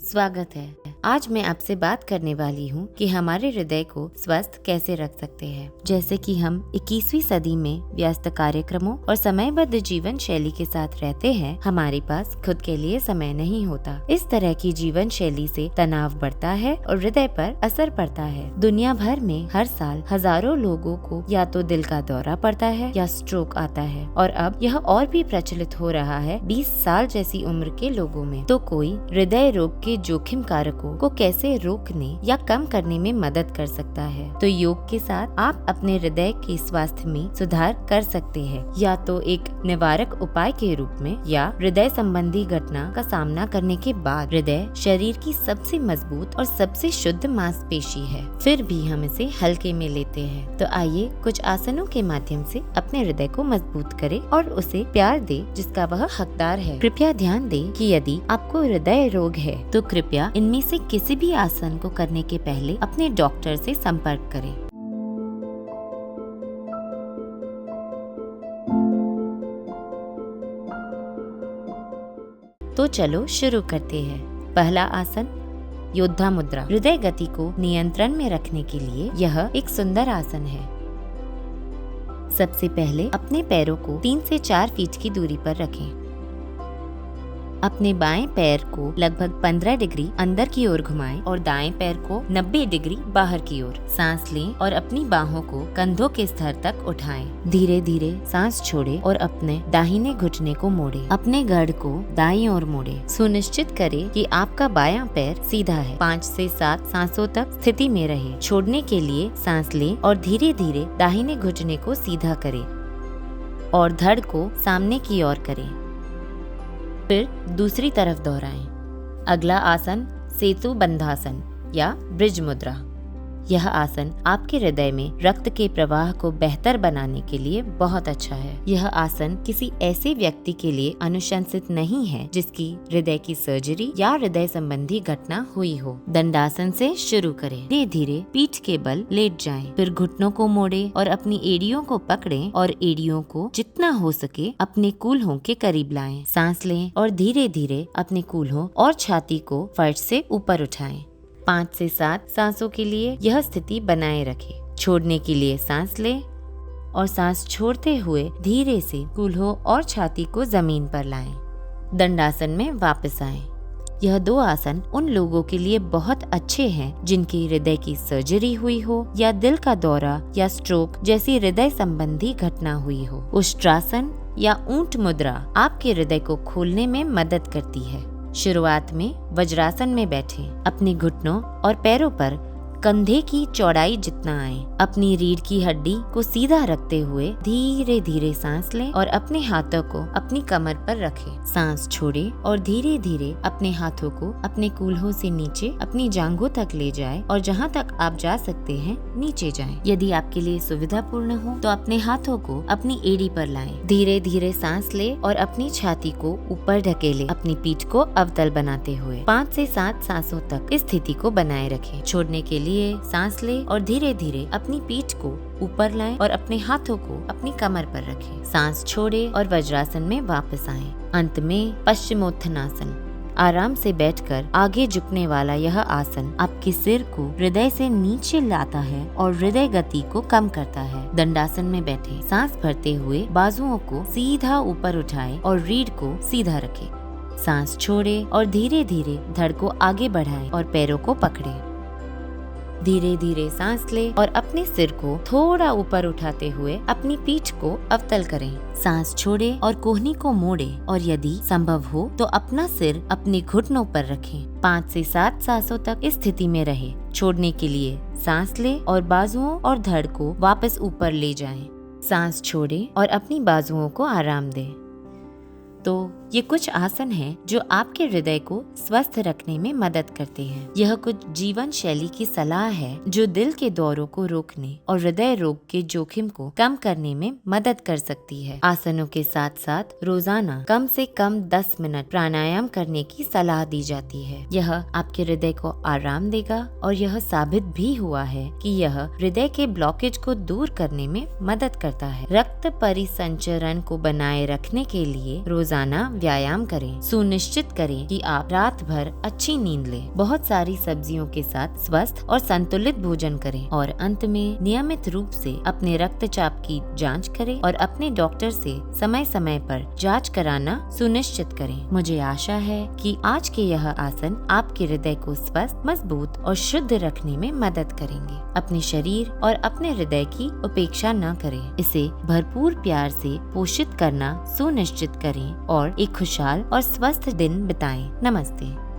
स्वागत है। आज मैं आपसे बात करने वाली हूँ कि हमारे हृदय को स्वस्थ कैसे रख सकते हैं। जैसे कि हम 21वीं सदी में व्यस्त कार्यक्रमों और समयबद्ध जीवन शैली के साथ रहते हैं, हमारे पास खुद के लिए समय नहीं होता। इस तरह की जीवन शैली से तनाव बढ़ता है और हृदय पर असर पड़ता है। दुनिया भर में हर साल हजारों लोगों को या तो दिल का दौरा पड़ता है या स्ट्रोक आता है, और अब यह और भी प्रचलित हो रहा है 20 साल जैसी उम्र के लोगों में। तो कोई हृदय रोग के जोखिम कारकों को कैसे रोकने या कम करने में मदद कर सकता है। तो योग के साथ आप अपने हृदय के स्वास्थ्य में सुधार कर सकते हैं, या तो एक निवारक उपाय के रूप में या हृदय संबंधी घटना का सामना करने के बाद। हृदय शरीर की सबसे मजबूत और सबसे शुद्ध मांसपेशी है, फिर भी हम इसे हल्के में लेते हैं। तो आइए कुछ आसनों के माध्यम से अपने हृदय को मजबूत करें और उसे प्यार दे जिसका वह हकदार है। कृपया ध्यान दें कि यदि आपको हृदय रोग है तो कृपया इनमें से किसी भी आसन को करने के पहले अपने डॉक्टर से संपर्क करें। तो चलो शुरू करते हैं। पहला आसन, योद्धा मुद्रा। हृदय गति को नियंत्रण में रखने के लिए यह एक सुंदर आसन है। सबसे पहले अपने पैरों को 3 से 4 फीट की दूरी पर रखें। अपने बाएं पैर को लगभग 15 डिग्री अंदर की ओर घुमाएं और दाएं पैर को 90 डिग्री बाहर की ओर। सांस लें और अपनी बाहों को कंधों के स्तर तक उठाएं। धीरे धीरे सांस छोड़ें और अपने दाहिने घुटने को मोड़ें। अपने गढ़ को दाईं ओर मोड़ें। सुनिश्चित करें कि आपका बायां पैर सीधा है। 5 से 7 सांसों तक स्थिति में रहे। छोड़ने के लिए सांस लें और धीरे धीरे दाहिने घुटने को सीधा करें और धड़ को सामने की ओर करें। फिर दूसरी तरफ दोहराएं। अगला आसन, सेतु बंधासन या ब्रिज मुद्रा। यह आसन आपके हृदय में रक्त के प्रवाह को बेहतर बनाने के लिए बहुत अच्छा है। यह आसन किसी ऐसे व्यक्ति के लिए अनुशंसित नहीं है जिसकी हृदय की सर्जरी या हृदय संबंधी घटना हुई हो। दंडासन से शुरू करें। धीरे धीरे पीठ के बल लेट जाएं, फिर घुटनों को मोड़ें और अपनी एड़ियों को पकड़ें और एड़ियों को जितना हो सके अपने कूल्हों के करीब लाएं। सांस लें और धीरे धीरे अपने कूल्हों और छाती को फर्श से ऊपर उठाएं। 5 से 7 सांसों के लिए यह स्थिति बनाए रखें। छोड़ने के लिए सांस लें और सांस छोड़ते हुए धीरे से कूल्हों और छाती को जमीन पर लाएं। दंडासन में वापस आएं। यह 2 आसन उन लोगों के लिए बहुत अच्छे हैं जिनकी हृदय की सर्जरी हुई हो या दिल का दौरा या स्ट्रोक जैसी हृदय संबंधी घटना हुई हो। उष्ट्रासन या ऊंट मुद्रा आपके हृदय को खोलने में मदद करती है। शुरुआत में वज्रासन में बैठें। अपने घुटनों और पैरों पर कंधे की चौड़ाई जितना आए। अपनी रीढ़ की हड्डी को सीधा रखते हुए धीरे धीरे सांस लें और अपने हाथों को अपनी कमर पर रखें। सांस छोड़ें और धीरे धीरे अपने हाथों को अपने कूल्हों से नीचे अपनी जांघों तक ले जाएं और जहां तक आप जा सकते हैं नीचे जाएं। यदि आपके लिए सुविधापूर्ण हो तो अपने हाथों को अपनी एड़ी पर लाएं। धीरे धीरे सांस लें और अपनी छाती को ऊपर ढकेलें, अपनी पीठ को अवतल बनाते हुए 5 से 7 सांसों तक इस स्थिति को बनाए रखें। छोड़ने के लिए सांस लें और धीरे धीरे अपनी पीठ को ऊपर लाएं और अपने हाथों को अपनी कमर पर रखें। सांस छोड़ें और वज्रासन में वापस आएं। अंत में पश्चिमोत्थानासन। आराम से बैठकर आगे झुकने वाला यह आसन आपके सिर को हृदय से नीचे लाता है और हृदय गति को कम करता है। दंडासन में बैठे। सांस भरते हुए बाजुओं को सीधा ऊपर उठाएं और रीढ़ को सीधा रखें। सांस छोड़ें और धीरे धीरे धड़ को आगे बढ़ाएं और पैरों को पकड़ें। धीरे धीरे सांस लें और अपने सिर को थोड़ा ऊपर उठाते हुए अपनी पीठ को अवतल करें। सांस छोड़ें और कोहनी को मोड़ें और यदि संभव हो तो अपना सिर अपने घुटनों पर रखें। 5 से 7 सांसों तक इस स्थिति में रहे। छोड़ने के लिए सांस लें और बाजुओं और धड़ को वापस ऊपर ले जाएं। सांस छोड़ें और अपनी बाजुओं को आराम दें। तो ये कुछ आसन हैं जो आपके हृदय को स्वस्थ रखने में मदद करते हैं। यह कुछ जीवन शैली की सलाह है जो दिल के दौरों को रोकने और हृदय रोग के जोखिम को कम करने में मदद कर सकती है। आसनों के साथ साथ रोजाना कम से कम 10 मिनट प्राणायाम करने की सलाह दी जाती है। यह आपके हृदय को आराम देगा और यह साबित भी हुआ है कि यह हृदय के ब्लॉकेज को दूर करने में मदद करता है। रक्त परिसंचरण को बनाए रखने के लिए रोजाना व्यायाम करें। सुनिश्चित करें कि आप रात भर अच्छी नींद लें। बहुत सारी सब्जियों के साथ स्वस्थ और संतुलित भोजन करें और अंत में नियमित रूप से अपने रक्तचाप की जांच करें और अपने डॉक्टर से समय समय पर जांच कराना सुनिश्चित करें। मुझे आशा है कि आज के यह आसन आपके हृदय को स्वस्थ, मजबूत और शुद्ध रखने में मदद करेंगे। अपने शरीर और अपने हृदय की उपेक्षा न करें। इसे भरपूर प्यार से पोषित करना सुनिश्चित करें और एक खुशहाल और स्वस्थ दिन बिताएं। नमस्ते।